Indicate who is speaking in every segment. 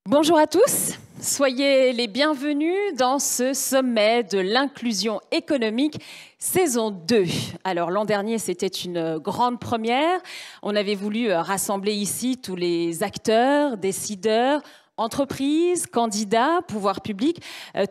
Speaker 1: Bonjour à tous, soyez les bienvenus dans ce sommet de l'inclusion économique saison 2. Alors l'an dernier, c'était une grande première. On avait voulu rassembler ici tous les acteurs, décideurs, entreprises, candidats, pouvoirs publics,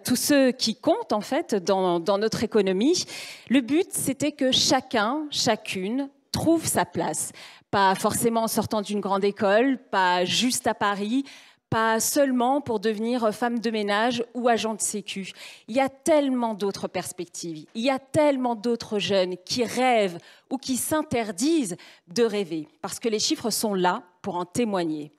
Speaker 1: tous ceux qui comptent en fait dans notre économie. Le but, c'était que chacun, chacune trouve sa place. Pas forcément en sortant d'une grande école, pas juste à Paris, pas seulement pour devenir femme de ménage ou agent de sécu. Il y a tellement d'autres perspectives, il y a tellement d'autres jeunes qui rêvent ou qui s'interdisent de rêver, parce que les chiffres sont là pour en témoigner.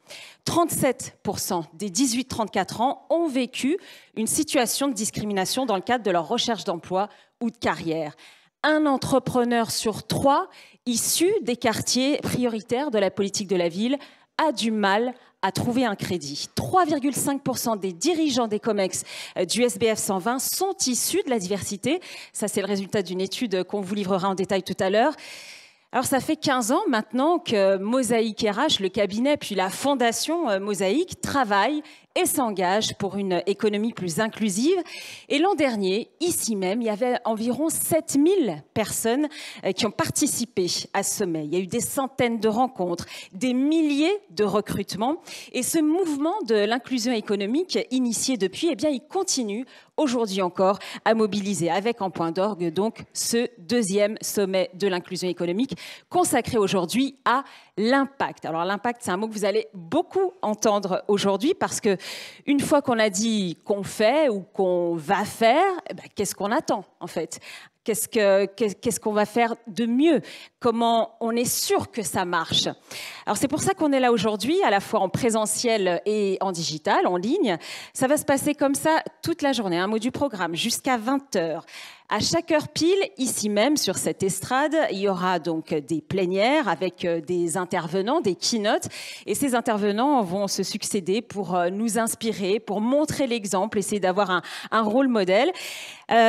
Speaker 1: 37% des 18-34 ans ont vécu une situation de discrimination dans le cadre de leur recherche d'emploi ou de carrière. Un entrepreneur sur 3 issu des quartiers prioritaires de la politique de la ville a du mal à trouver un crédit. 3,5% des dirigeants des COMEX du SBF 120 sont issus de la diversité. Ça, c'est le résultat d'une étude qu'on vous livrera en détail tout à l'heure. Alors, ça fait 15 ans maintenant que Mosaïque RH, le cabinet, puis la fondation Mosaïque travaillent et s'engagent pour une économie plus inclusive. Et l'an dernier, ici même, il y avait environ 7000 personnes qui ont participé à ce sommet. Il y a eu des centaines de rencontres, des milliers de recrutements. Et ce mouvement de l'inclusion économique, initié depuis, eh bien, il continue aujourd'hui encore à mobiliser, avec en point d'orgue donc ce deuxième sommet de l'inclusion économique consacré aujourd'hui à l'impact. Alors l'impact, c'est un mot que vous allez beaucoup entendre aujourd'hui parce que une fois qu'on a dit qu'on fait ou qu'on va faire, eh ben, qu'est-ce qu'on attend en fait ? Qu'est-ce qu'on va faire de mieux? Comment on est sûr que ça marche? Alors c'est pour ça qu'on est là aujourd'hui, à la fois en présentiel et en digital, en ligne. Ça va se passer comme ça toute la journée, un mot du programme, jusqu'à 20h. À chaque heure pile, ici même, sur cette estrade, il y aura donc des plénières avec des intervenants, des keynotes. Et ces intervenants vont se succéder pour nous inspirer, pour montrer l'exemple, essayer d'avoir un rôle modèle.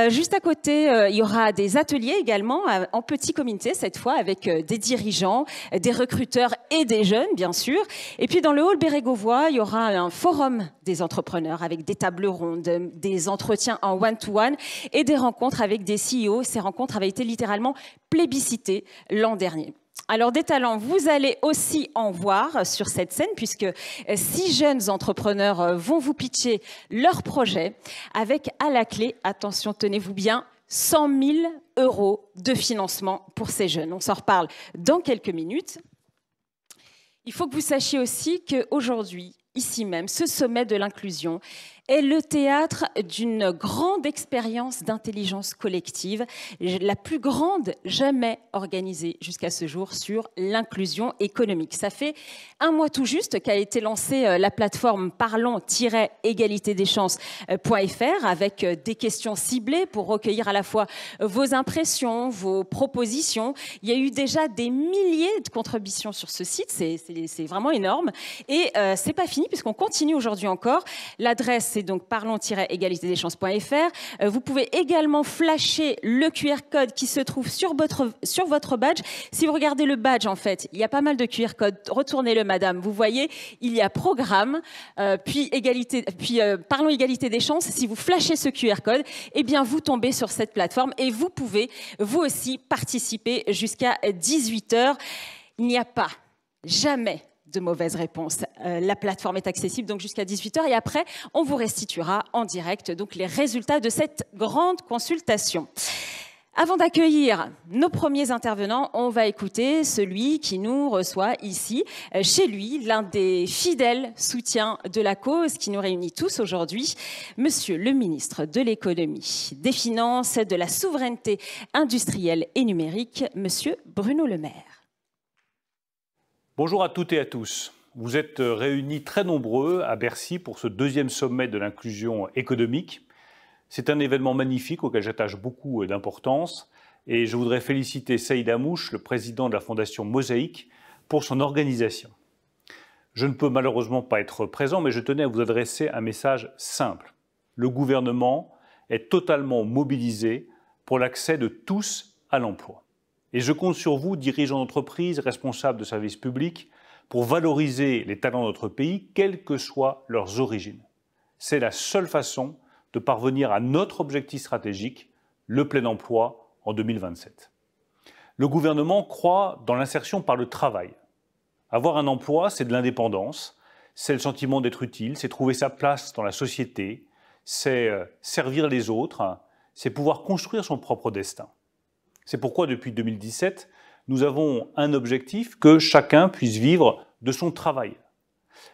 Speaker 1: Juste à côté, il y aura des ateliers également, en petit comité cette fois, avec des dirigeants, des recruteurs et des jeunes, bien sûr. Et puis dans le hall Bérégovois, il y aura un forum des entrepreneurs avec des tables rondes, des entretiens en one-to-one et des rencontres avec des CEO. Ces rencontres avaient été littéralement plébiscitées l'an dernier. Alors des talents, vous allez aussi en voir sur cette scène puisque 6 jeunes entrepreneurs vont vous pitcher leur projet avec à la clé, attention, tenez-vous bien, 100 000 € de financement pour ces jeunes. On s'en reparle dans quelques minutes. Il faut que vous sachiez aussi qu'aujourd'hui, ici même, ce sommet de l'inclusion est le théâtre d'une grande expérience d'intelligence collective, la plus grande jamais organisée jusqu'à ce jour sur l'inclusion économique. Ça fait un mois tout juste qu'a été lancée la plateforme parlons-égalitédeschances.fr avec des questions ciblées pour recueillir à la fois vos impressions, vos propositions. Il y a eu déjà des milliers de contributions sur ce site, c'est vraiment énorme. Et c'est pas fini puisqu'on continue aujourd'hui encore. L'adresse, c'est donc parlons-égalitédeschances.fr. Vous pouvez également flasher le QR code qui se trouve sur votre badge. Si vous regardez le badge, en fait, il y a pas mal de QR codes. Retournez-le, madame. Vous voyez, il y a programme, puis parlons égalité des chances. Si vous flashez ce QR code, eh bien, vous tombez sur cette plateforme et vous pouvez, vous aussi, participer jusqu'à 18h. Il n'y a pas, jamais, de mauvaises réponses. La plateforme est accessible donc jusqu'à 18h et après, on vous restituera en direct donc les résultats de cette grande consultation. Avant d'accueillir nos premiers intervenants, on va écouter celui qui nous reçoit ici, chez lui, l'un des fidèles soutiens de la cause qui nous réunit tous aujourd'hui, Monsieur le ministre de l'Économie, des Finances, de la Souveraineté industrielle et numérique, Monsieur Bruno Le Maire.
Speaker 2: Bonjour à toutes et à tous. Vous êtes réunis très nombreux à Bercy pour ce deuxième sommet de l'inclusion économique. C'est un événement magnifique auquel j'attache beaucoup d'importance et je voudrais féliciter Saïd Hamouche, le président de la Fondation Mosaïque, pour son organisation. Je ne peux malheureusement pas être présent, mais je tenais à vous adresser un message simple. Le gouvernement est totalement mobilisé pour l'accès de tous à l'emploi. Et je compte sur vous, dirigeants d'entreprise, responsables de services publics, pour valoriser les talents de notre pays, quelles que soient leurs origines. C'est la seule façon de parvenir à notre objectif stratégique, le plein emploi en 2027. Le gouvernement croit dans l'insertion par le travail. Avoir un emploi, c'est de l'indépendance, c'est le sentiment d'être utile, c'est trouver sa place dans la société, c'est servir les autres, c'est pouvoir construire son propre destin. C'est pourquoi, depuis 2017, nous avons un objectif, que chacun puisse vivre de son travail.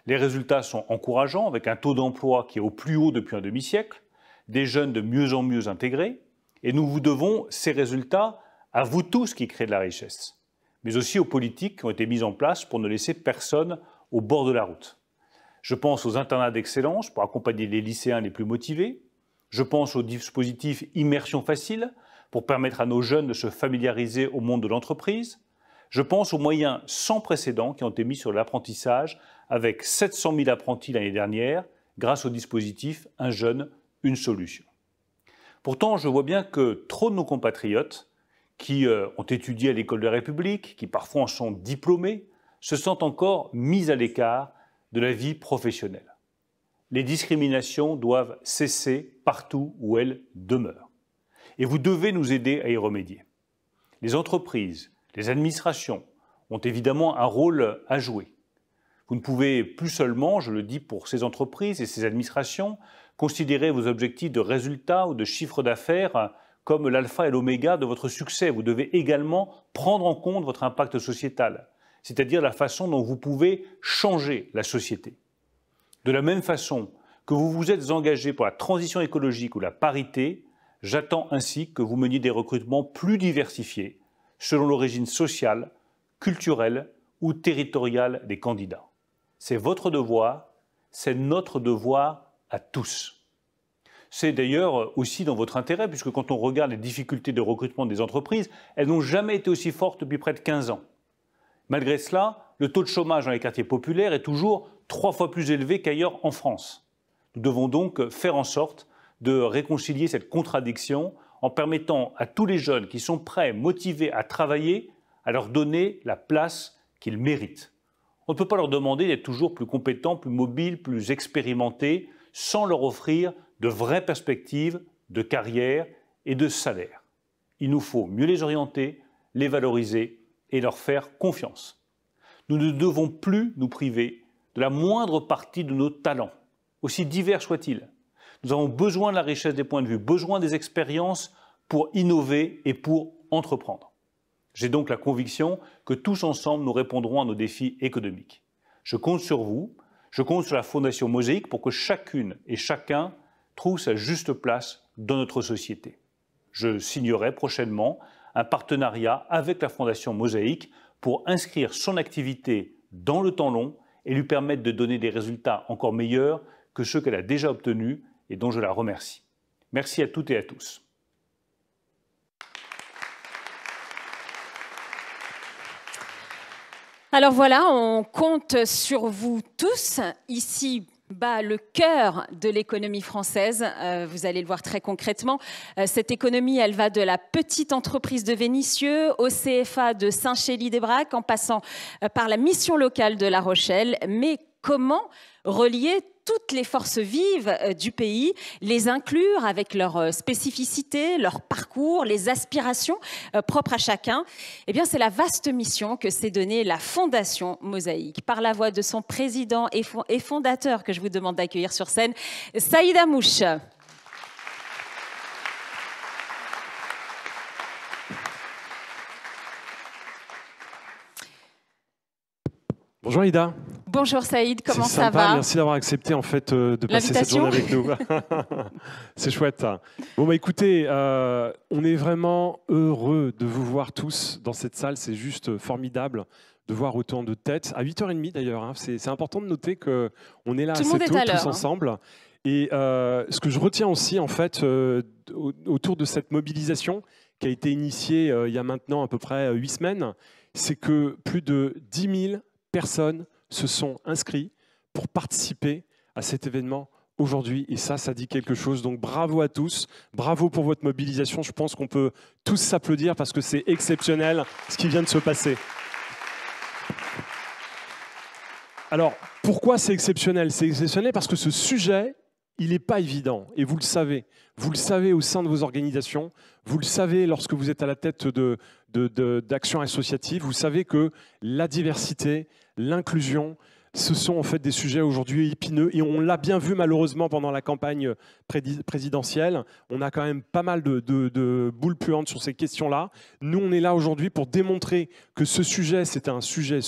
Speaker 2: Les résultats sont encourageants, avec un taux d'emploi qui est au plus haut depuis un demi-siècle, des jeunes de mieux en mieux intégrés, et nous vous devons ces résultats à vous tous qui créez de la richesse, mais aussi aux politiques qui ont été mises en place pour ne laisser personne au bord de la route. Je pense aux internats d'excellence pour accompagner les lycéens les plus motivés. Je pense au dispositif Immersion Facile pour permettre à nos jeunes de se familiariser au monde de l'entreprise. Je pense aux moyens sans précédent qui ont été mis sur l'apprentissage avec 700 000 apprentis l'année dernière grâce au dispositif Un jeune, une solution. Pourtant, je vois bien que trop de nos compatriotes qui ont étudié à l'école de la République, qui parfois en sont diplômés, se sentent encore mis à l'écart de la vie professionnelle. Les discriminations doivent cesser partout où elles demeurent. Et vous devez nous aider à y remédier. Les entreprises, les administrations ont évidemment un rôle à jouer. Vous ne pouvez plus seulement, je le dis pour ces entreprises et ces administrations, considérer vos objectifs de résultats ou de chiffre d'affaires comme l'alpha et l'oméga de votre succès. Vous devez également prendre en compte votre impact sociétal, c'est-à-dire la façon dont vous pouvez changer la société. De la même façon que vous vous êtes engagé pour la transition écologique ou la parité, j'attends ainsi que vous meniez des recrutements plus diversifiés selon l'origine sociale, culturelle ou territoriale des candidats. C'est votre devoir, c'est notre devoir à tous. C'est d'ailleurs aussi dans votre intérêt, puisque quand on regarde les difficultés de recrutement des entreprises, elles n'ont jamais été aussi fortes depuis près de 15 ans. Malgré cela, le taux de chômage dans les quartiers populaires est toujours 3 fois plus élevé qu'ailleurs en France. Nous devons donc faire en sorte de réconcilier cette contradiction en permettant à tous les jeunes qui sont prêts, motivés à travailler, à leur donner la place qu'ils méritent. On ne peut pas leur demander d'être toujours plus compétents, plus mobiles, plus expérimentés, sans leur offrir de vraies perspectives de carrière et de salaire. Il nous faut mieux les orienter, les valoriser et leur faire confiance. Nous ne devons plus nous priver de la moindre partie de nos talents, aussi divers soient-ils. Nous avons besoin de la richesse des points de vue, besoin des expériences pour innover et pour entreprendre. J'ai donc la conviction que tous ensemble, nous répondrons à nos défis économiques. Je compte sur vous, je compte sur la Fondation Mosaïque pour que chacune et chacun trouve sa juste place dans notre société. Je signerai prochainement un partenariat avec la Fondation Mosaïque pour inscrire son activité dans le temps long et lui permettre de donner des résultats encore meilleurs que ceux qu'elle a déjà obtenus et dont je la remercie. Merci à toutes et à tous.
Speaker 1: Alors voilà, on compte sur vous tous. Ici, le cœur de l'économie française. Vous allez le voir très concrètement. Cette économie, elle va de la petite entreprise de Vénissieux au CFA de Saint-Chély-des-Braques, en passant par la mission locale de La Rochelle. Mais comment relier toutes les forces vives du pays, les inclure avec leurs spécificités, leur parcours, les aspirations propres à chacun? Eh bien, c'est la vaste mission que s'est donnée la Fondation Mosaïque, par la voix de son président et fondateur, que je vous demande d'accueillir sur scène, Saïd Amouche.
Speaker 3: Bonjour Ida.
Speaker 1: Bonjour Saïd, comment ça
Speaker 3: sympa,
Speaker 1: va?
Speaker 3: Merci d'avoir accepté en fait de passer cette journée avec nous. C'est chouette. Bon écoutez, on est vraiment heureux de vous voir tous dans cette salle. C'est juste formidable de voir autant de têtes. À 8h30 d'ailleurs, hein. C'est important de noter qu'on est là assez tôt tous ensemble. Et ce que je retiens aussi en fait autour de cette mobilisation qui a été initiée il y a maintenant à peu près 8 semaines, c'est que plus de 10 000 personnes se sont inscrits pour participer à cet événement aujourd'hui. Et ça dit quelque chose. Donc bravo à tous, bravo pour votre mobilisation. Je pense qu'on peut tous s'applaudir parce que c'est exceptionnel ce qui vient de se passer. Alors, pourquoi c'est exceptionnel? C'est exceptionnel parce que ce sujet, il n'est pas évident, et vous le savez. Vous le savez au sein de vos organisations, vous le savez lorsque vous êtes à la tête d'actions associatives, vous savez que la diversité, l'inclusion, ce sont en fait des sujets aujourd'hui épineux, et on l'a bien vu malheureusement pendant la campagne présidentielle. On a quand même pas mal de boules puantes sur ces questions-là. Nous, on est là aujourd'hui pour démontrer que ce sujet, c'est un sujet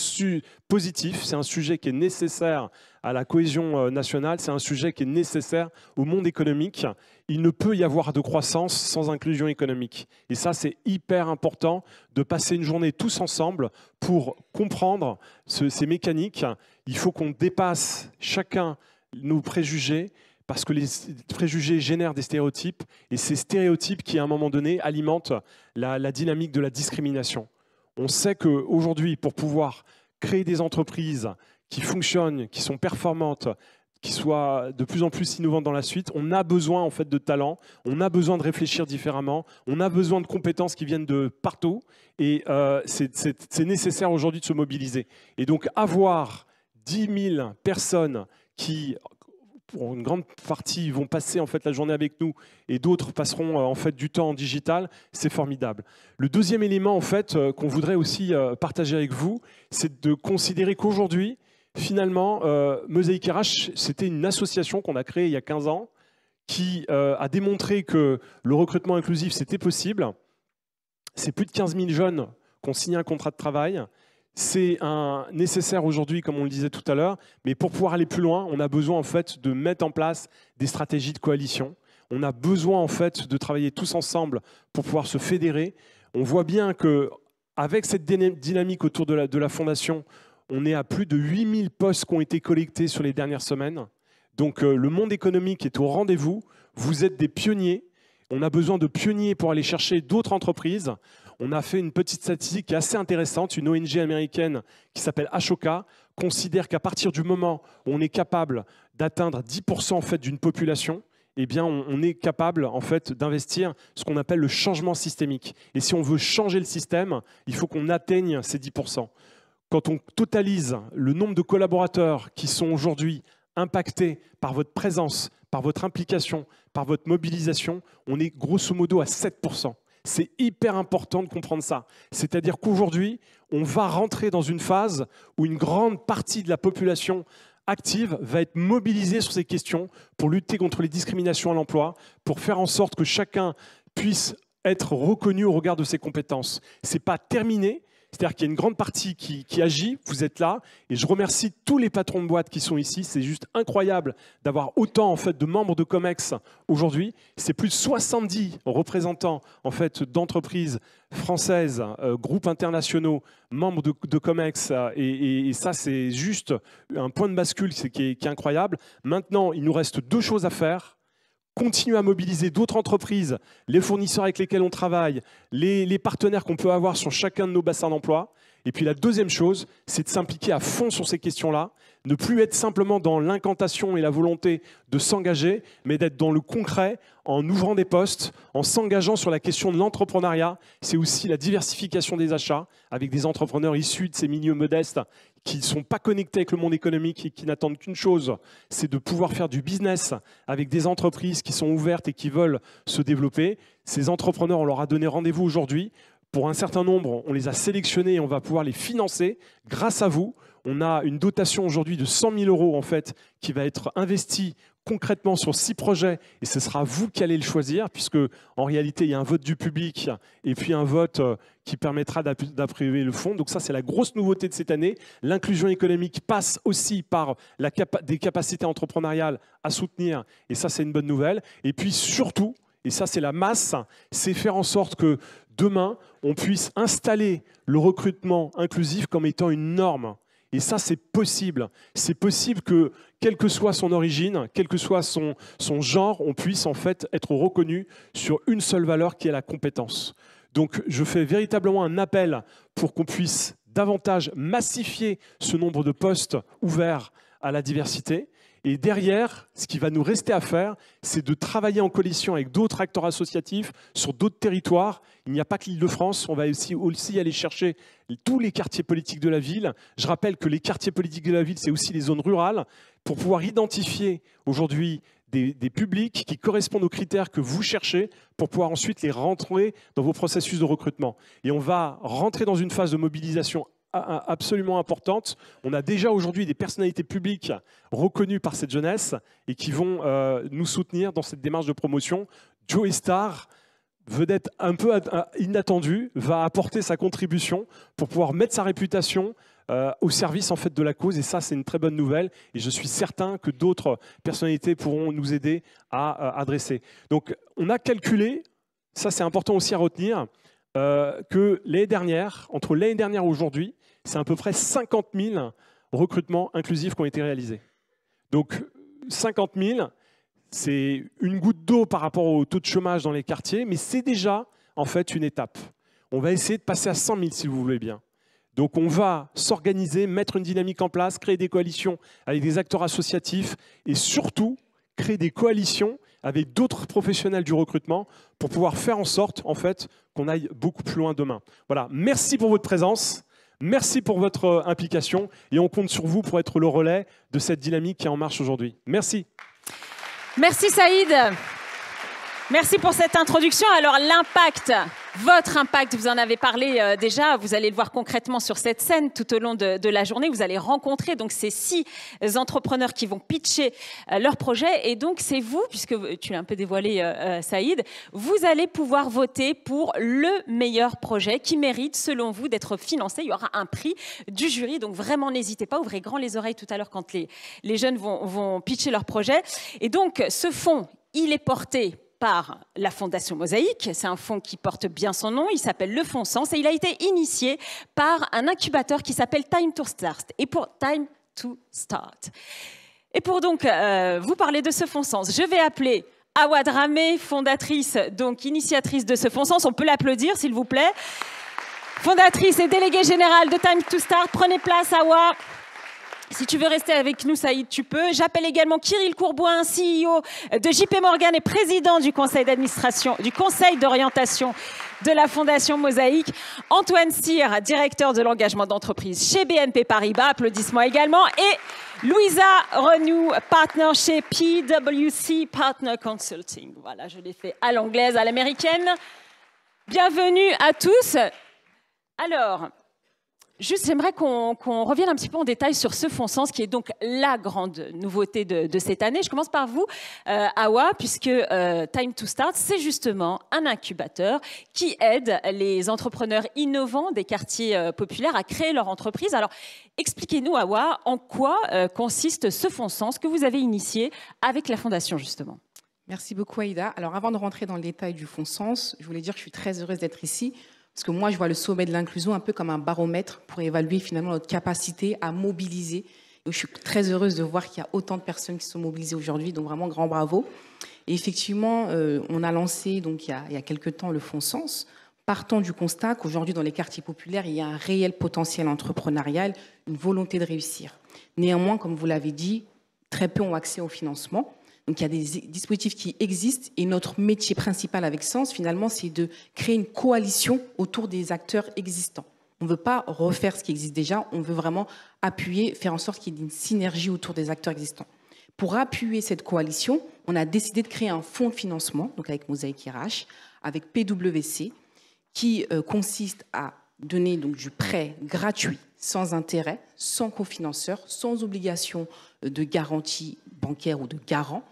Speaker 3: positif, c'est un sujet qui est nécessaire à la cohésion nationale, c'est un sujet qui est nécessaire au monde économique. Il ne peut y avoir de croissance sans inclusion économique. Et ça, c'est hyper important de passer une journée tous ensemble pour comprendre ces mécaniques. Il faut qu'on dépasse chacun nos préjugés, parce que les préjugés génèrent des stéréotypes, et ces stéréotypes qui, à un moment donné, alimentent la dynamique de la discrimination. On sait qu'aujourd'hui, pour pouvoir créer des entreprises qui fonctionnent, qui sont performantes, qui soient de plus en plus innovantes dans la suite, on a besoin en fait de talent, on a besoin de réfléchir différemment, on a besoin de compétences qui viennent de partout, et c'est nécessaire aujourd'hui de se mobiliser. Et donc avoir 10 000 personnes qui, pour une grande partie, vont passer en fait la journée avec nous, et d'autres passeront en fait du temps en digital, c'est formidable. Le deuxième élément en fait qu'on voudrait aussi partager avec vous, c'est de considérer qu'aujourd'hui, finalement, Mosaic RH, c'était une association qu'on a créée il y a 15 ans qui a démontré que le recrutement inclusif, c'était possible. C'est plus de 15 000 jeunes qui ont signé un contrat de travail. C'est nécessaire aujourd'hui, comme on le disait tout à l'heure, mais pour pouvoir aller plus loin, on a besoin en fait de mettre en place des stratégies de coalition. On a besoin en fait de travailler tous ensemble pour pouvoir se fédérer. On voit bien qu'avec cette dynamique autour de la fondation, on est à plus de 8000 postes qui ont été collectés sur les dernières semaines. Donc le monde économique est au rendez-vous. Vous êtes des pionniers. On a besoin de pionniers pour aller chercher d'autres entreprises. On a fait une petite statistique qui est assez intéressante. Une ONG américaine qui s'appelle Ashoka considère qu'à partir du moment où on est capable d'atteindre 10% en fait, d'une population, eh bien, on est capable en fait, d'investir ce qu'on appelle le changement systémique. Et si on veut changer le système, il faut qu'on atteigne ces 10%. Quand on totalise le nombre de collaborateurs qui sont aujourd'hui impactés par votre présence, par votre implication, par votre mobilisation, on est grosso modo à 7%. C'est hyper important de comprendre ça. C'est-à-dire qu'aujourd'hui, on va rentrer dans une phase où une grande partie de la population active va être mobilisée sur ces questions pour lutter contre les discriminations à l'emploi, pour faire en sorte que chacun puisse être reconnu au regard de ses compétences. Ce n'est pas terminé. C'est-à-dire qu'il y a une grande partie qui agit, vous êtes là, et je remercie tous les patrons de boîtes qui sont ici. C'est juste incroyable d'avoir autant en fait, de membres de COMEX aujourd'hui. C'est plus de 70 représentants en fait, d'entreprises françaises, groupes internationaux, membres de COMEX, et ça c'est juste un point de bascule qui est incroyable. Maintenant, il nous reste 2 choses à faire. Continuer à mobiliser d'autres entreprises, les fournisseurs avec lesquels on travaille, les partenaires qu'on peut avoir sur chacun de nos bassins d'emploi. Et puis la deuxième chose, c'est de s'impliquer à fond sur ces questions-là, ne plus être simplement dans l'incantation et la volonté de s'engager, mais d'être dans le concret, en ouvrant des postes, en s'engageant sur la question de l'entrepreneuriat. C'est aussi la diversification des achats, avec des entrepreneurs issus de ces milieux modestes qui ne sont pas connectés avec le monde économique et qui n'attendent qu'une chose, c'est de pouvoir faire du business avec des entreprises qui sont ouvertes et qui veulent se développer. Ces entrepreneurs, on leur a donné rendez-vous aujourd'hui. Pour un certain nombre, on les a sélectionnés et on va pouvoir les financer grâce à vous. On a une dotation aujourd'hui de 100 000 € en fait, qui va être investie concrètement sur 6 projets, et ce sera vous qui allez le choisir, puisque en réalité, il y a un vote du public et puis un vote qui permettra d'approuver le fonds. Donc ça, c'est la grosse nouveauté de cette année. L'inclusion économique passe aussi par des capacités entrepreneuriales à soutenir, et ça, c'est une bonne nouvelle. Et puis surtout, et ça, c'est la masse, c'est faire en sorte que demain, on puisse installer le recrutement inclusif comme étant une norme. Et ça, c'est possible. C'est possible que, quelle que soit son origine, quel que soit son genre, on puisse en fait être reconnu sur une seule valeur qui est la compétence. Donc, je fais véritablement un appel pour qu'on puisse davantage massifier ce nombre de postes ouverts à la diversité. Et derrière, ce qui va nous rester à faire, c'est de travailler en coalition avec d'autres acteurs associatifs sur d'autres territoires. Il n'y a pas que l'Île-de-France, on va aussi aller chercher tous les quartiers politiques de la ville. Je rappelle que les quartiers politiques de la ville, c'est aussi les zones rurales, pour pouvoir identifier aujourd'hui des publics qui correspondent aux critères que vous cherchez pour pouvoir ensuite les rentrer dans vos processus de recrutement. Et on va rentrer dans une phase de mobilisation absolument importante. On a déjà aujourd'hui des personnalités publiques reconnues par cette jeunesse et qui vont nous soutenir dans cette démarche de promotion. Joey Starr, vedette un peu inattendue, va apporter sa contribution pour pouvoir mettre sa réputation au service en fait, de la cause. Et ça, c'est une très bonne nouvelle. Et je suis certain que d'autres personnalités pourront nous aider à adresser. Donc, on a calculé, ça c'est important aussi à retenir, que l'année dernière, entre l'année dernière et aujourd'hui, c'est à peu près 50 000 recrutements inclusifs qui ont été réalisés. Donc 50 000, c'est une goutte d'eau par rapport au taux de chômage dans les quartiers, mais c'est déjà en fait une étape. On va essayer de passer à 100 000 si vous voulez bien. Donc on va s'organiser, mettre une dynamique en place, créer des coalitions avec des acteurs associatifs et surtout créer des coalitions avec d'autres professionnels du recrutement pour pouvoir faire en sorte en fait, qu'on aille beaucoup plus loin demain. Voilà, merci pour votre présence, merci pour votre implication et on compte sur vous pour être le relais de cette dynamique qui est en marche aujourd'hui. Merci.
Speaker 1: Merci Saïd. Merci pour cette introduction. Alors l'impact, votre impact, vous en avez parlé déjà, vous allez le voir concrètement sur cette scène tout au long de la journée. Vous allez rencontrer donc ces 6 entrepreneurs qui vont pitcher leur projet. Et donc c'est vous, puisque tu l'as un peu dévoilé Saïd, vous allez pouvoir voter pour le meilleur projet qui mérite selon vous d'être financé. Il y aura un prix du jury, donc vraiment n'hésitez pas, ouvrez grand les oreilles tout à l'heure quand les jeunes vont pitcher leur projet. Et donc ce fonds, il est porté par la Fondation Mosaïque. C'est un fonds qui porte bien son nom. Il s'appelle le Fonds Sens et il a été initié par un incubateur qui s'appelle Time to Start. Et pour donc vous parler de ce Fonds Sens, je vais appeler Awa Dramé, fondatrice, donc initiatrice de ce Fonds Sens. On peut l'applaudir, s'il vous plaît. Fondatrice et déléguée générale de Time to Start. Prenez place, Awa. Si tu veux rester avec nous, Saïd, tu peux. J'appelle également Kirill Courbouin, CEO de JP Morgan et président du conseil d'administration, du conseil d'orientation de la Fondation Mosaïque. Antoine Cyr, directeur de l'engagement d'entreprise chez BNP Paribas. Applaudissements également. Et Louisa Renou, partner chez PwC Partner Consulting. Voilà, je l'ai fait à l'anglaise, à l'américaine. Bienvenue à tous. Alors, juste, j'aimerais qu'on revienne un petit peu en détail sur ce Fonds Sens, qui est donc la grande nouveauté de cette année. Je commence par vous, Awa, puisque Time to Start, c'est justement un incubateur qui aide les entrepreneurs innovants des quartiers populaires à créer leur entreprise. Alors, expliquez-nous, Awa, en quoi consiste ce Fonds Sens que vous avez initié avec la Fondation, justement.
Speaker 4: Merci beaucoup, Aïda. Alors, avant de rentrer dans le détail du Fonds Sens, je voulais dire que je suis très heureuse d'être ici. Parce que moi, je vois le sommet de l'inclusion un peu comme un baromètre pour évaluer finalement notre capacité à mobiliser. Et je suis très heureuse de voir qu'il y a autant de personnes qui sont mobilisées aujourd'hui, donc vraiment grand bravo. Et effectivement, on a lancé donc, il y a quelques temps le Fonds Sens, partant du constat qu'aujourd'hui, dans les quartiers populaires, il y a un réel potentiel entrepreneurial, une volonté de réussir. Néanmoins, comme vous l'avez dit, très peu ont accès au financement. Donc il y a des dispositifs qui existent et notre métier principal avec Sens, finalement, c'est de créer une coalition autour des acteurs existants. On ne veut pas refaire ce qui existe déjà, on veut vraiment appuyer, faire en sorte qu'il y ait une synergie autour des acteurs existants. Pour appuyer cette coalition, on a décidé de créer un fonds de financement, donc avec Mosaïque RH, avec PwC, qui consiste à donner donc, du prêt gratuit, sans intérêt, sans cofinanceur, sans obligation de garantie bancaire ou de garant,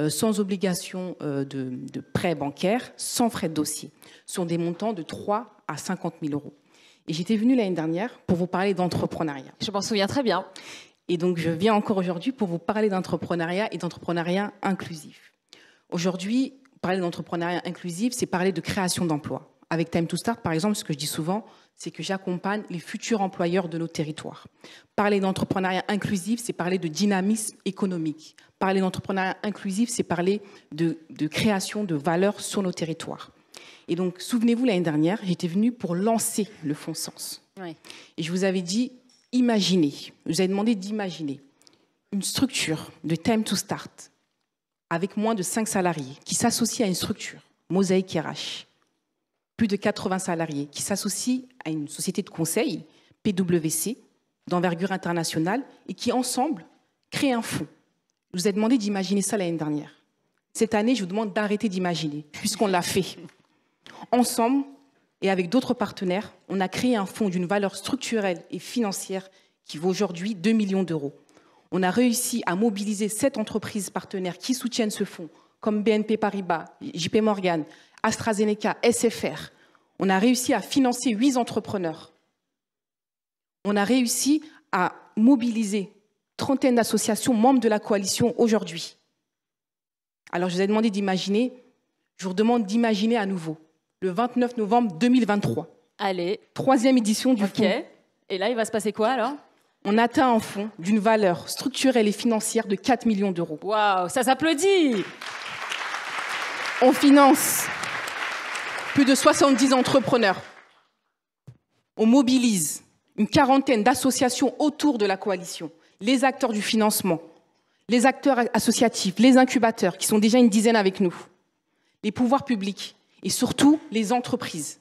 Speaker 4: sans obligation de prêt bancaire, sans frais de dossier, sur des montants de 3 à 50 000 euros. Et j'étais venue l'année dernière pour vous parler d'entrepreneuriat.
Speaker 1: Je m'en souviens très bien.
Speaker 4: Et donc, je viens encore aujourd'hui pour vous parler d'entrepreneuriat et d'entrepreneuriat inclusif. Aujourd'hui, parler d'entrepreneuriat inclusif, c'est parler de création d'emplois. Avec Time to Start, par exemple, ce que je dis souvent, c'est que j'accompagne les futurs employeurs de nos territoires. Parler d'entrepreneuriat inclusif, c'est parler de dynamisme économique. Parler d'entrepreneuriat inclusif, c'est parler de création de valeur sur nos territoires. Et donc, souvenez-vous, l'année dernière, j'étais venue pour lancer le Fonds Sens. Oui. Et je vous avais dit, imaginez. Je vous avais demandé d'imaginer une structure de Time to Start avec moins de 5 salariés qui s'associe à une structure, Mosaïque RH, plus de 80 salariés, qui s'associe à une société de conseil, PwC, d'envergure internationale, et qui, ensemble, créent un fonds. Je vous ai demandé d'imaginer ça l'année dernière. Cette année, je vous demande d'arrêter d'imaginer, puisqu'on l'a fait. Ensemble, et avec d'autres partenaires, on a créé un fonds d'une valeur structurelle et financière qui vaut aujourd'hui 2 millions d'euros. On a réussi à mobiliser 7 entreprises partenaires qui soutiennent ce fonds, comme BNP Paribas, JP Morgan, AstraZeneca, SFR. On a réussi à financer 8 entrepreneurs. On a réussi à mobiliser 30 d'associations membres de la coalition aujourd'hui. Alors, je vous ai demandé d'imaginer, je vous demande d'imaginer à nouveau, le 29 novembre 2023.
Speaker 1: Allez.
Speaker 4: 3e édition du fonds.
Speaker 1: Ok. Et là, il va se passer quoi alors?
Speaker 4: On atteint un fonds d'une valeur structurelle et financière de 4 millions d'euros.
Speaker 1: Waouh, ça s'applaudit!
Speaker 4: On finance plus de 70 entrepreneurs. On mobilise une 40aine d'associations autour de la coalition. Les acteurs du financement, les acteurs associatifs, les incubateurs, qui sont déjà une dizaine avec nous, les pouvoirs publics et surtout les entreprises.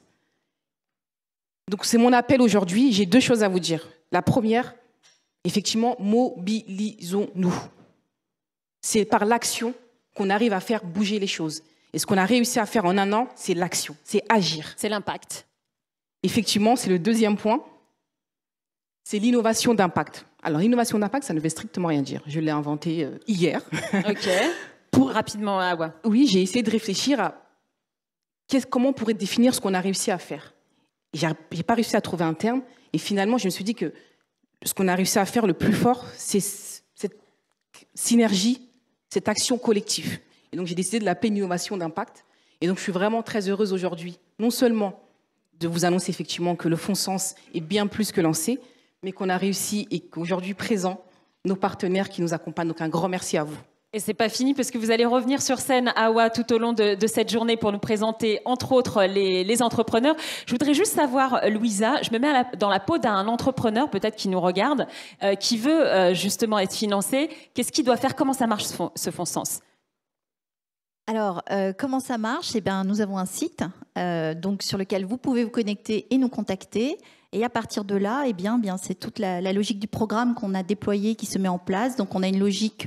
Speaker 4: Donc c'est mon appel aujourd'hui. J'ai 2 choses à vous dire. La première, effectivement, mobilisons-nous. C'est par l'action qu'on arrive à faire bouger les choses. Et ce qu'on a réussi à faire en 1 an, c'est l'action, c'est agir.
Speaker 1: C'est l'impact.
Speaker 4: Effectivement, c'est le 2e point. C'est l'innovation d'impact. Alors, l'innovation d'impact, ça ne veut strictement rien dire. Je l'ai inventé hier.
Speaker 1: OK. Rapidement, Awa.
Speaker 4: Oui, j'ai essayé de réfléchir à comment on pourrait définir ce qu'on a réussi à faire. Je n'ai pas réussi à trouver un terme. Et finalement, je me suis dit que ce qu'on a réussi à faire le plus fort, c'est cette synergie, cette action collective. Et donc, j'ai décidé de l'appeler innovation d'impact. Et donc, je suis vraiment très heureuse aujourd'hui, non seulement de vous annoncer effectivement que le Fonds Sens est bien plus que lancé, mais qu'on a réussi et qu'aujourd'hui présent, nos partenaires qui nous accompagnent. Donc, un grand merci à vous.
Speaker 1: Et c'est pas fini parce que vous allez revenir sur scène, Awa, tout au long de cette journée pour nous présenter, entre autres, les entrepreneurs. Je voudrais juste savoir, Louisa, je me mets dans la peau d'un entrepreneur, peut-être qui nous regarde, qui veut justement être financé. Qu'est-ce qu'il doit faire? Comment ça marche ce Fonds Sens?
Speaker 5: Alors, comment ça marche? Eh bien, nous avons un site donc, sur lequel vous pouvez vous connecter et nous contacter. Et à partir de là, eh bien, c'est toute la logique du programme qu'on a déployé qui se met en place. Donc, on a une logique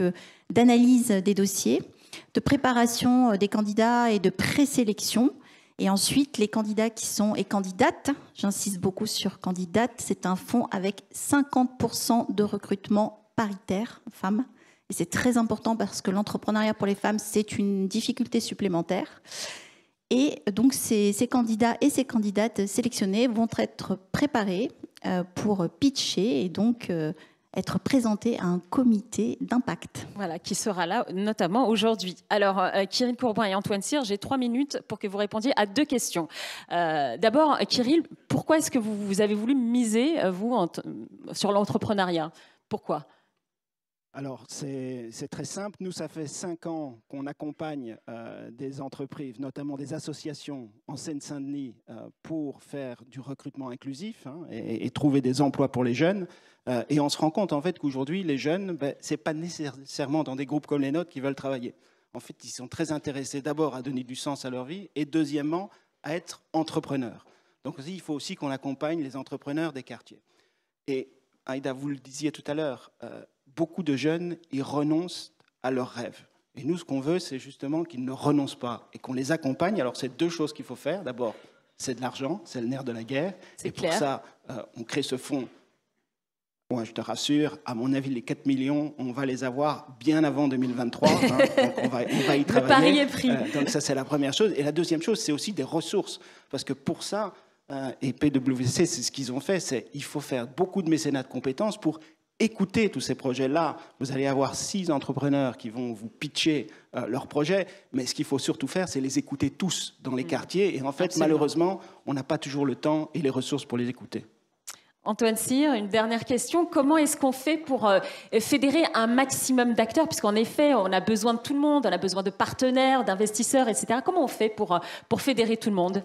Speaker 5: d'analyse des dossiers, de préparation des candidats et de présélection. Et ensuite, les candidats qui sont et candidates, j'insiste beaucoup sur candidates, c'est un fonds avec 50% de recrutement paritaire femmes. Et c'est très important parce que l'entrepreneuriat pour les femmes, c'est une difficulté supplémentaire. Et donc, ces candidats et ces candidates sélectionnés vont être préparés pour pitcher et donc être présentés à un comité d'impact.
Speaker 1: Voilà, qui sera là notamment aujourd'hui. Alors, Kirill Courbin et Antoine Cyr, j'ai 3 minutes pour que vous répondiez à 2 questions. D'abord, Kirill, pourquoi est-ce que vous avez voulu miser, vous, sur l'entrepreneuriat? Pourquoi ?
Speaker 6: Alors, c'est très simple. Nous, ça fait 5 ans qu'on accompagne des entreprises, notamment des associations en Seine-Saint-Denis, pour faire du recrutement inclusif et trouver des emplois pour les jeunes. Et on se rend compte, en fait, qu'aujourd'hui, les jeunes, ce n'est pas nécessairement dans des groupes comme les nôtres qu'ils veulent travailler. En fait, ils sont très intéressés d'abord à donner du sens à leur vie et deuxièmement, à être entrepreneurs. Donc, il faut aussi qu'on accompagne les entrepreneurs des quartiers. Et Aïda, vous le disiez tout à l'heure, beaucoup de jeunes, ils renoncent à leurs rêves. Et nous, ce qu'on veut, c'est justement qu'ils ne renoncent pas et qu'on les accompagne. Alors, c'est 2 choses qu'il faut faire. D'abord, c'est de l'argent, c'est le nerf de la guerre. Et pour ça, on crée ce fonds. Moi, je te rassure, à mon avis, les 4 millions, on va les avoir bien avant 2023. Donc, on va y travailler.
Speaker 1: Le pari est pris.
Speaker 6: Donc, ça, c'est la première chose. Et la deuxième chose, c'est aussi des ressources. Parce que pour ça, et PwC, c'est ce qu'ils ont fait, c'est il faut faire beaucoup de mécénat de compétences pour écoutez tous ces projets-là. Vous allez avoir 6 entrepreneurs qui vont vous pitcher leurs projets, mais ce qu'il faut surtout faire, c'est les écouter tous dans les quartiers. Et en fait, absolument, malheureusement, on n'a pas toujours le temps et les ressources pour les écouter.
Speaker 1: Antoine Cyr, une dernière question. Comment est-ce qu'on fait pour fédérer un maximum d'acteurs? Puisqu'en effet, on a besoin de tout le monde, on a besoin de partenaires, d'investisseurs, etc. Comment on fait pour fédérer tout le monde?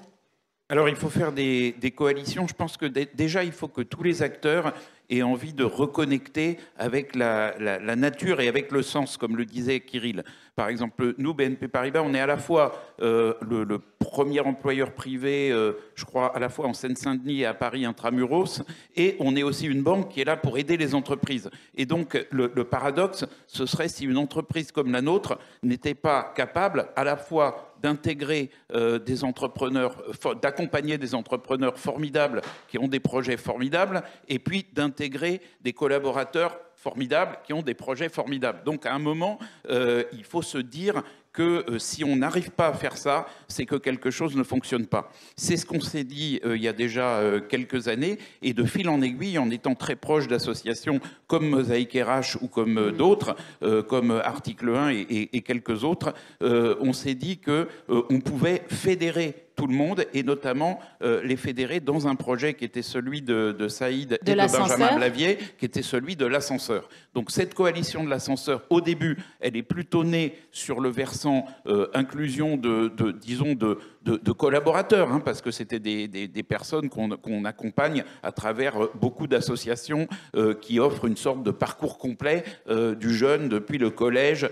Speaker 7: Alors, il faut faire des coalitions. Je pense que déjà, il faut que tous les acteurs et envie de reconnecter avec la nature et avec le sens, comme le disait Kirill. Par exemple, nous, BNP Paribas, on est à la fois le premier employeur privé, je crois, à la fois en Seine-Saint-Denis et à Paris intramuros, et on est aussi une banque qui est là pour aider les entreprises. Et donc, le paradoxe, ce serait si une entreprise comme la nôtre n'était pas capable à la fois d'intégrer des entrepreneurs, d'accompagner des entrepreneurs formidables qui ont des projets formidables, et puis d'intégrer des collaborateurs formidables qui ont des projets formidables. Donc à un moment, il faut se dire que si on n'arrive pas à faire ça, c'est que quelque chose ne fonctionne pas. C'est ce qu'on s'est dit il y a déjà quelques années, et de fil en aiguille, en étant très proche d'associations comme Mosaïque RH ou comme d'autres, comme Article 1 et quelques autres, on s'est dit qu'on pouvait fédérer tout le monde, et notamment les fédérer dans un projet qui était celui de Saïd et de Benjamin Blavier, qui était celui de l'ascenseur. Donc cette coalition de l'ascenseur, au début, elle est plutôt née sur le versant inclusion disons de collaborateurs, hein, parce que c'était des personnes qu'on accompagne à travers beaucoup d'associations qui offrent une sorte de parcours complet du jeune depuis le collège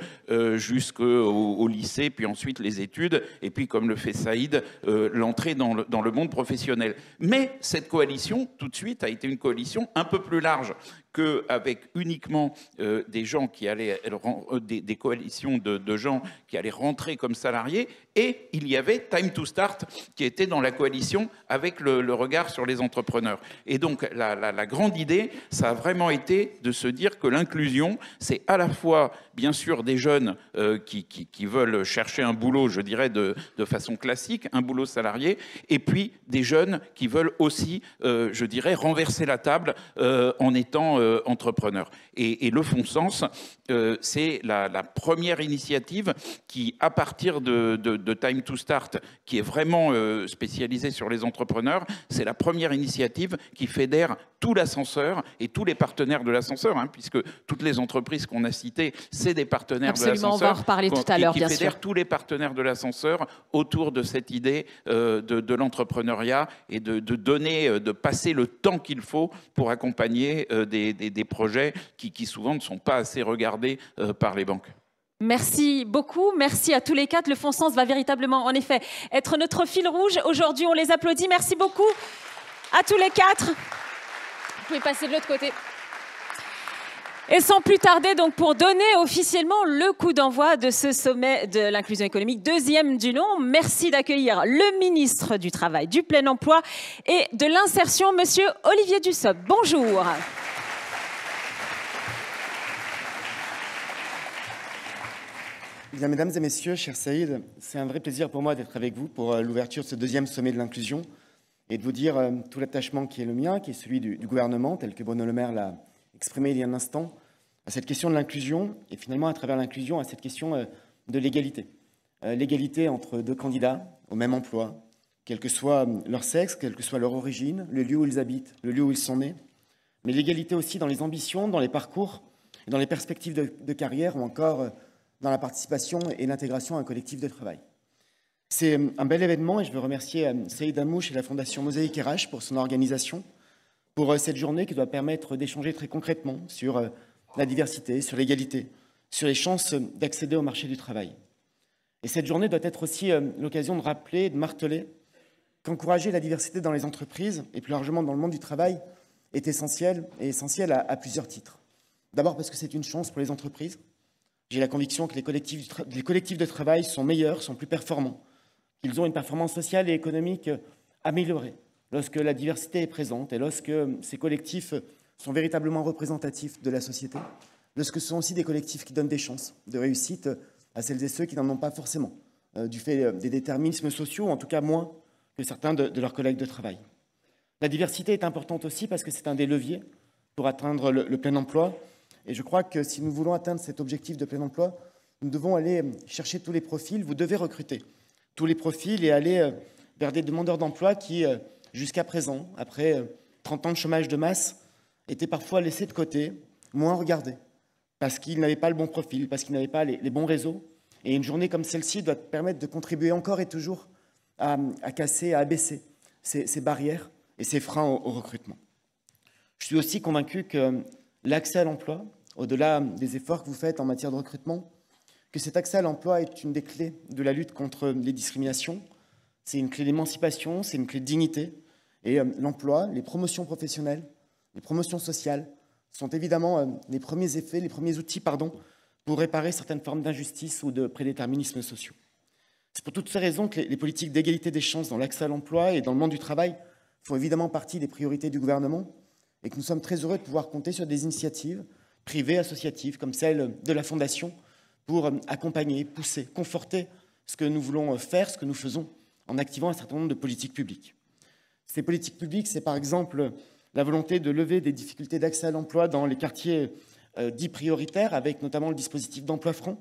Speaker 7: jusqu'au lycée, puis ensuite les études, et puis comme le fait Saïd, l'entrée dans le monde professionnel. Mais cette coalition, tout de suite, a été une coalition un peu plus large qu'avec uniquement des gens qui allaient, des coalitions de gens qui allaient rentrer comme salariés, et il y avait Time to Start qui était dans la coalition avec le regard sur les entrepreneurs. Et donc la grande idée, ça a vraiment été de se dire que l'inclusion, c'est à la fois bien sûr des jeunes qui veulent chercher un boulot, je dirais de façon classique, un boulot salarié, et puis des jeunes qui veulent aussi, je dirais, renverser la table en étant entrepreneurs. Et le Fonsens, c'est la première initiative qui, à partir de Time to Start, qui est vraiment spécialisée sur les entrepreneurs, c'est la première initiative qui fédère tout l'ascenseur et tous les partenaires de l'ascenseur, hein, puisque toutes les entreprises qu'on a citées, c'est des partenaires de l'ascenseur.
Speaker 1: Absolument, on va en reparler tout à l'heure, bien sûr.
Speaker 7: Qui fédèrent tous les partenaires de l'ascenseur autour de cette idée de l'entrepreneuriat et de passer le temps qu'il faut pour accompagner des projets qui souvent ne sont pas assez regardés par les banques.
Speaker 1: Merci beaucoup, merci à tous les quatre. Le Fonsens va véritablement, en effet, être notre fil rouge. Aujourd'hui, on les applaudit. Merci beaucoup à tous les quatre. Vous pouvez passer de l'autre côté. Et sans plus tarder, donc, pour donner officiellement le coup d'envoi de ce sommet de l'inclusion économique, deuxième du nom, merci d'accueillir le ministre du Travail, du Plein Emploi et de l'Insertion, monsieur Olivier Dussopt. Bonjour.
Speaker 8: Bien, mesdames et messieurs, cher Saïd, c'est un vrai plaisir pour moi d'être avec vous pour l'ouverture de ce deuxième sommet de l'inclusion et de vous dire tout l'attachement qui est le mien, qui est celui du gouvernement, tel que Bruno Le Maire l'a exprimé il y a un instant, à cette question de l'inclusion et finalement à travers l'inclusion à cette question de l'égalité. L'égalité entre deux candidats au même emploi, quel que soit leur sexe, quelle que soit leur origine, le lieu où ils habitent, le lieu où ils sont nés, mais l'égalité aussi dans les ambitions, dans les parcours, et dans les perspectives de carrière ou encore dans la participation et l'intégration à un collectif de travail. C'est un bel événement et je veux remercier Saïd Hamouche et la Fondation Mosaïque RH pour son organisation, pour cette journée qui doit permettre d'échanger très concrètement sur la diversité, sur l'égalité, sur les chances d'accéder au marché du travail. Et cette journée doit être aussi l'occasion de rappeler, de marteler qu'encourager la diversité dans les entreprises et plus largement dans le monde du travail est essentiel et essentiel à plusieurs titres. D'abord parce que c'est une chance pour les entreprises. J'ai la conviction que les collectifs de travail sont meilleurs, sont plus performants, qu'ils ont une performance sociale et économique améliorée lorsque la diversité est présente et lorsque ces collectifs sont véritablement représentatifs de la société, lorsque ce sont aussi des collectifs qui donnent des chances de réussite à celles et ceux qui n'en ont pas forcément, du fait des déterminismes sociaux, ou en tout cas moins que certains de leurs collègues de travail. La diversité est importante aussi parce que c'est un des leviers pour atteindre le plein emploi. Et je crois que si nous voulons atteindre cet objectif de plein emploi, nous devons aller chercher tous les profils. Vous devez recruter tous les profils et aller vers des demandeurs d'emploi qui, jusqu'à présent, après 30 ans de chômage de masse, étaient parfois laissés de côté, moins regardés, parce qu'ils n'avaient pas le bon profil, parce qu'ils n'avaient pas les bons réseaux. Et une journée comme celle-ci doit permettre de contribuer encore et toujours à casser, à abaisser ces barrières et ces freins au recrutement. Je suis aussi convaincu que l'accès à l'emploi, au-delà des efforts que vous faites en matière de recrutement, que cet accès à l'emploi est une des clés de la lutte contre les discriminations. C'est une clé d'émancipation, c'est une clé de dignité. Et l'emploi, les promotions professionnelles, les promotions sociales sont évidemment les premiers effets, les premiers outils, pour réparer certaines formes d'injustice ou de prédéterminismes sociaux. C'est pour toutes ces raisons que les politiques d'égalité des chances dans l'accès à l'emploi et dans le monde du travail font évidemment partie des priorités du gouvernement et que nous sommes très heureux de pouvoir compter sur des initiatives privées, associatives, comme celle de la Fondation, pour accompagner, pousser, conforter ce que nous voulons faire, ce que nous faisons, en activant un certain nombre de politiques publiques. Ces politiques publiques, c'est par exemple la volonté de lever des difficultés d'accès à l'emploi dans les quartiers dits prioritaires, avec notamment le dispositif d'emploi franc,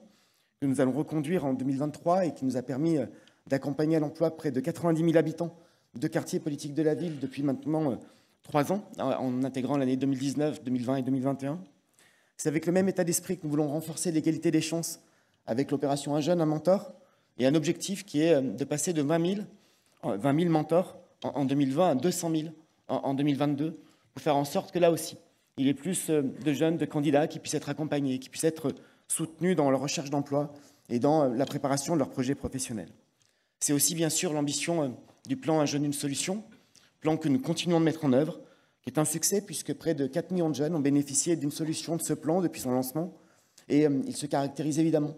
Speaker 8: que nous allons reconduire en 2023 et qui nous a permis d'accompagner à l'emploi près de 90 000 habitants de quartiers politiques de la ville depuis maintenant 3 ans, en intégrant l'année 2019, 2020 et 2021. C'est avec le même état d'esprit que nous voulons renforcer l'égalité des chances avec l'opération Un jeune, un mentor, et un objectif qui est de passer de 20 000 mentors en 2020 à 200 000 en 2022, pour faire en sorte que là aussi, il y ait plus de jeunes, de candidats qui puissent être accompagnés, qui puissent être soutenus dans leur recherche d'emploi et dans la préparation de leurs projets professionnels. C'est aussi bien sûr l'ambition du plan Un jeune, une solution, plan que nous continuons de mettre en œuvre, qui est un succès puisque près de 4 millions de jeunes ont bénéficié d'une solution de ce plan depuis son lancement. Et il se caractérise évidemment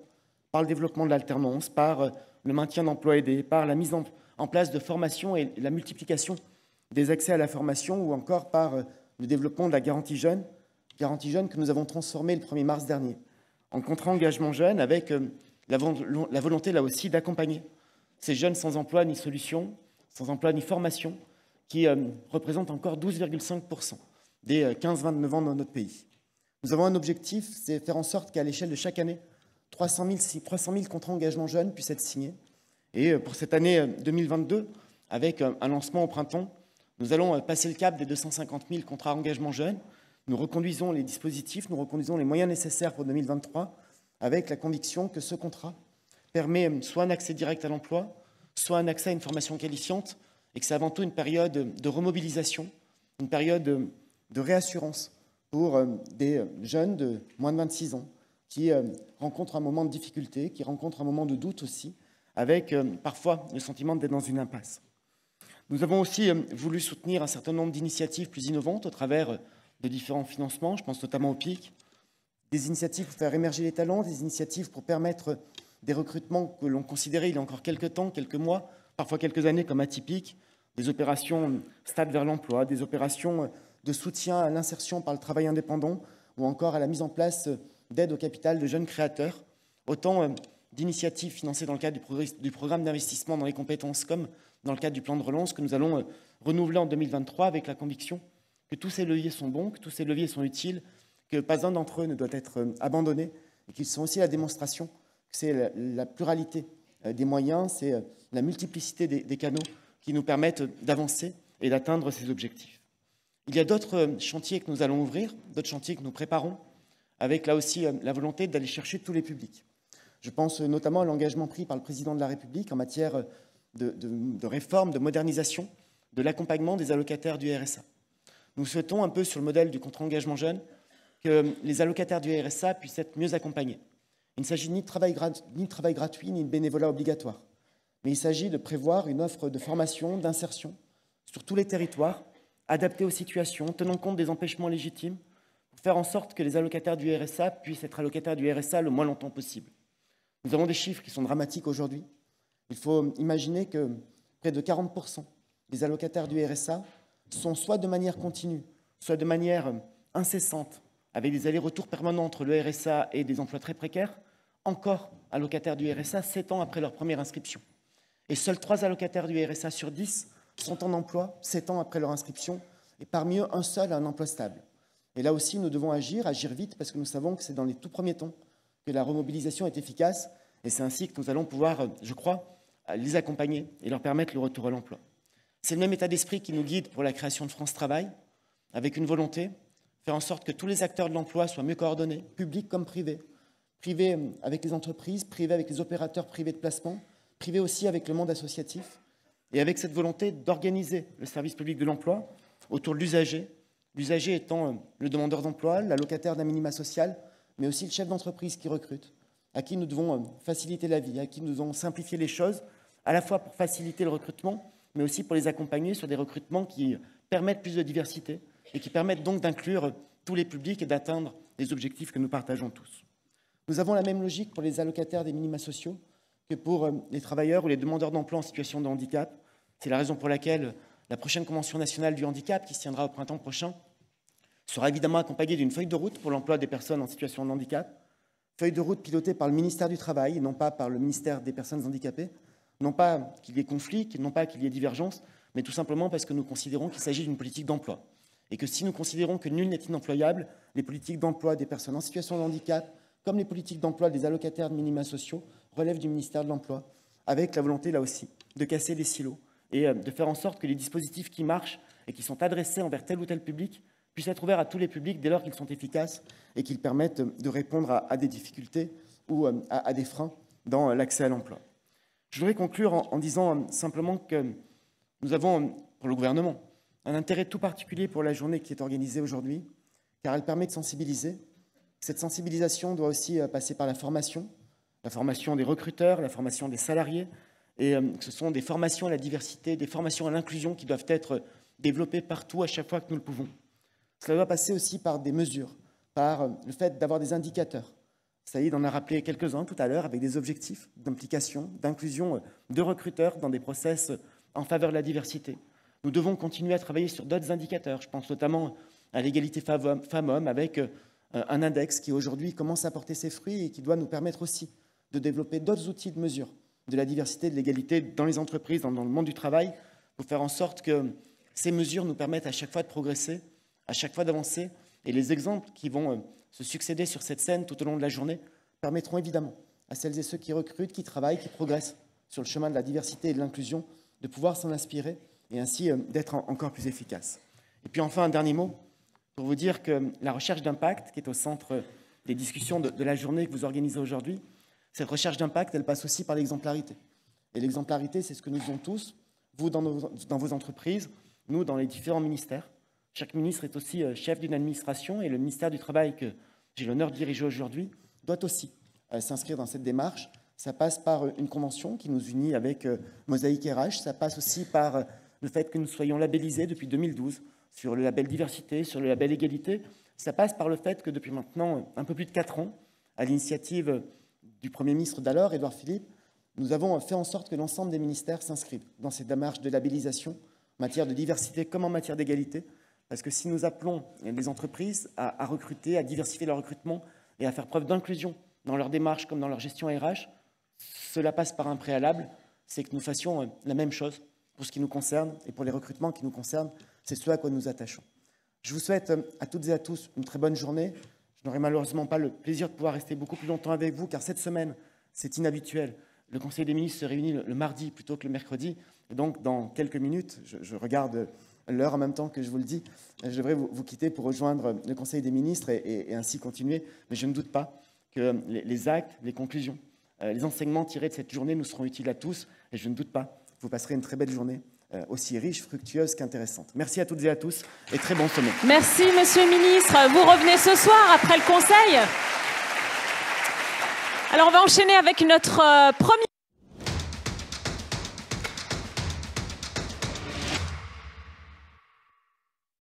Speaker 8: par le développement de l'alternance, par le maintien d'emplois aidés, par la mise en place de formations et la multiplication des accès à la formation ou encore par le développement de la garantie jeune que nous avons transformée le 1er mars dernier en contrat engagement jeune avec la volonté là aussi d'accompagner ces jeunes sans emploi ni solution, sans emploi ni formation, qui représentent encore 12,5% des 15-29 ans dans notre pays. Nous avons un objectif, c'est faire en sorte qu'à l'échelle de chaque année, 300 000 contrats engagement jeunes puissent être signés. Et pour cette année 2022, avec un lancement au printemps, nous allons passer le cap des 250 000 contrats engagement jeunes. Nous reconduisons les dispositifs, nous reconduisons les moyens nécessaires pour 2023, avec la conviction que ce contrat permet soit un accès direct à l'emploi, soit un accès à une formation qualifiante, et que c'est avant tout une période de remobilisation, une période de réassurance pour des jeunes de moins de 26 ans qui rencontrent un moment de difficulté, qui rencontrent un moment de doute aussi, avec parfois le sentiment d'être dans une impasse. Nous avons aussi voulu soutenir un certain nombre d'initiatives plus innovantes au travers de différents financements, je pense notamment au PIC, des initiatives pour faire émerger les talents, des initiatives pour permettre des recrutements que l'on considérait il y a encore quelques temps, quelques mois, parfois quelques années comme atypiques, des opérations stade vers l'emploi, des opérations de soutien à l'insertion par le travail indépendant ou encore à la mise en place d'aide au capital de jeunes créateurs, autant d'initiatives financées dans le cadre du programme d'investissement dans les compétences comme dans le cadre du plan de relance que nous allons renouveler en 2023 avec la conviction que tous ces leviers sont bons, que tous ces leviers sont utiles, que pas un d'entre eux ne doit être abandonné et qu'ils sont aussi la démonstration que c'est la pluralité des moyens, c'est la multiplicité des canaux qui nous permettent d'avancer et d'atteindre ces objectifs. Il y a d'autres chantiers que nous allons ouvrir, d'autres chantiers que nous préparons, avec là aussi la volonté d'aller chercher tous les publics. Je pense notamment à l'engagement pris par le président de la République en matière de réforme, de modernisation, de l'accompagnement des allocataires du RSA. Nous souhaitons, un peu sur le modèle du contrat engagement jeune, que les allocataires du RSA puissent être mieux accompagnés. Il ne s'agit ni de travail gratuit, ni de bénévolat obligatoire. Mais il s'agit de prévoir une offre de formation, d'insertion, sur tous les territoires, adaptée aux situations, tenant compte des empêchements légitimes, pour faire en sorte que les allocataires du RSA puissent être allocataires du RSA le moins longtemps possible. Nous avons des chiffres qui sont dramatiques aujourd'hui. Il faut imaginer que près de 40% des allocataires du RSA sont soit de manière continue, soit de manière incessante, avec des allers-retours permanents entre le RSA et des emplois très précaires, encore allocataires du RSA 7 ans après leur première inscription. Et seuls 3 allocataires du RSA sur 10 sont en emploi 7 ans après leur inscription, et parmi eux, un seul a un emploi stable. Et là aussi, nous devons agir vite, parce que nous savons que c'est dans les tout premiers temps que la remobilisation est efficace, et c'est ainsi que nous allons pouvoir, je crois, les accompagner et leur permettre le retour à l'emploi. C'est le même état d'esprit qui nous guide pour la création de France Travail, avec une volonté, faire en sorte que tous les acteurs de l'emploi soient mieux coordonnés, publics comme privés, privés avec les entreprises, privés avec les opérateurs privés de placement, privés aussi avec le monde associatif, et avec cette volonté d'organiser le service public de l'emploi autour de l'usager, L'usager étant le demandeur d'emploi, l'allocataire d'un minima social, mais aussi le chef d'entreprise qui recrute, à qui nous devons faciliter la vie, à qui nous devons simplifier les choses, à la fois pour faciliter le recrutement, mais aussi pour les accompagner sur des recrutements qui permettent plus de diversité et qui permettent donc d'inclure tous les publics et d'atteindre les objectifs que nous partageons tous. Nous avons la même logique pour les allocataires des minima sociaux que pour les travailleurs ou les demandeurs d'emploi en situation de handicap. C'est la raison pour laquelle la prochaine Convention nationale du handicap, qui se tiendra au printemps prochain, sera évidemment accompagnée d'une feuille de route pour l'emploi des personnes en situation de handicap, feuille de route pilotée par le ministère du Travail et non pas par le ministère des Personnes handicapées, non pas qu'il y ait conflit, non pas qu'il y ait divergence, mais tout simplement parce que nous considérons qu'il s'agit d'une politique d'emploi. Et que si nous considérons que nul n'est inemployable, les politiques d'emploi des personnes en situation de handicap, comme les politiques d'emploi des allocataires de minima sociaux, relèvent du ministère de l'Emploi, avec la volonté, là aussi, de casser les silos et de faire en sorte que les dispositifs qui marchent et qui sont adressés envers tel ou tel public puissent être ouverts à tous les publics dès lors qu'ils sont efficaces et qu'ils permettent de répondre à des difficultés ou à des freins dans l'accès à l'emploi. Je voudrais conclure en disant simplement que nous avons, pour le gouvernement, un intérêt tout particulier pour la journée qui est organisée aujourd'hui, car elle permet de sensibiliser. Cette sensibilisation doit aussi passer par la formation des recruteurs, la formation des salariés, et ce sont des formations à la diversité, des formations à l'inclusion qui doivent être développées partout à chaque fois que nous le pouvons. Cela doit passer aussi par des mesures, par le fait d'avoir des indicateurs. Saïd en a rappelé quelques-uns tout à l'heure, avec des objectifs d'implication, d'inclusion de recruteurs dans des process en faveur de la diversité. Nous devons continuer à travailler sur d'autres indicateurs. Je pense notamment à l'égalité femmes-hommes, avec un index qui aujourd'hui commence à porter ses fruits et qui doit nous permettre aussi de développer d'autres outils de mesure de la diversité et de l'égalité dans les entreprises, dans le monde du travail, pour faire en sorte que ces mesures nous permettent à chaque fois de progresser, à chaque fois d'avancer. Et les exemples qui vont se succéder sur cette scène tout au long de la journée permettront évidemment à celles et ceux qui recrutent, qui travaillent, qui progressent sur le chemin de la diversité et de l'inclusion, de pouvoir s'en inspirer et ainsi d'être encore plus efficaces. Et puis enfin, un dernier mot pour vous dire que la recherche d'impact, qui est au centre des discussions de la journée que vous organisez aujourd'hui, cette recherche d'impact, elle passe aussi par l'exemplarité. Et l'exemplarité, c'est ce que nous faisons tous, vous dans vos entreprises, nous dans les différents ministères. Chaque ministre est aussi chef d'une administration et le ministère du Travail que j'ai l'honneur de diriger aujourd'hui doit aussi s'inscrire dans cette démarche. Ça passe par une convention qui nous unit avec Mosaïque RH. Ça passe aussi par le fait que nous soyons labellisés depuis 2012 sur le label diversité, sur le label égalité. Ça passe par le fait que depuis maintenant un peu plus de 4 ans, à l'initiative du Premier ministre d'alors, Édouard Philippe, nous avons fait en sorte que l'ensemble des ministères s'inscrivent dans cette démarche de labellisation en matière de diversité comme en matière d'égalité. Parce que si nous appelons les entreprises à recruter, à diversifier leur recrutement et à faire preuve d'inclusion dans leur démarche comme dans leur gestion RH, cela passe par un préalable, c'est que nous fassions la même chose pour ce qui nous concerne et pour les recrutements qui nous concernent. C'est ce à quoi nous attachons. Je vous souhaite à toutes et à tous une très bonne journée. Je n'aurai malheureusement pas le plaisir de pouvoir rester beaucoup plus longtemps avec vous, car cette semaine, c'est inhabituel. Le Conseil des ministres se réunit le mardi plutôt que le mercredi. Et donc, dans quelques minutes, je regarde l'heure en même temps que je vous le dis, je devrais vous quitter pour rejoindre le Conseil des ministres et ainsi continuer. Mais je ne doute pas que les actes, les conclusions, les enseignements tirés de cette journée nous seront utiles à tous. Et je ne doute pas que vous passerez une très belle journée, aussi riche, fructueuse qu'intéressante. Merci à toutes et à tous et très bon sommet.
Speaker 1: Merci, Monsieur le Ministre. Vous revenez ce soir après le Conseil. Alors, on va enchaîner avec notre premier...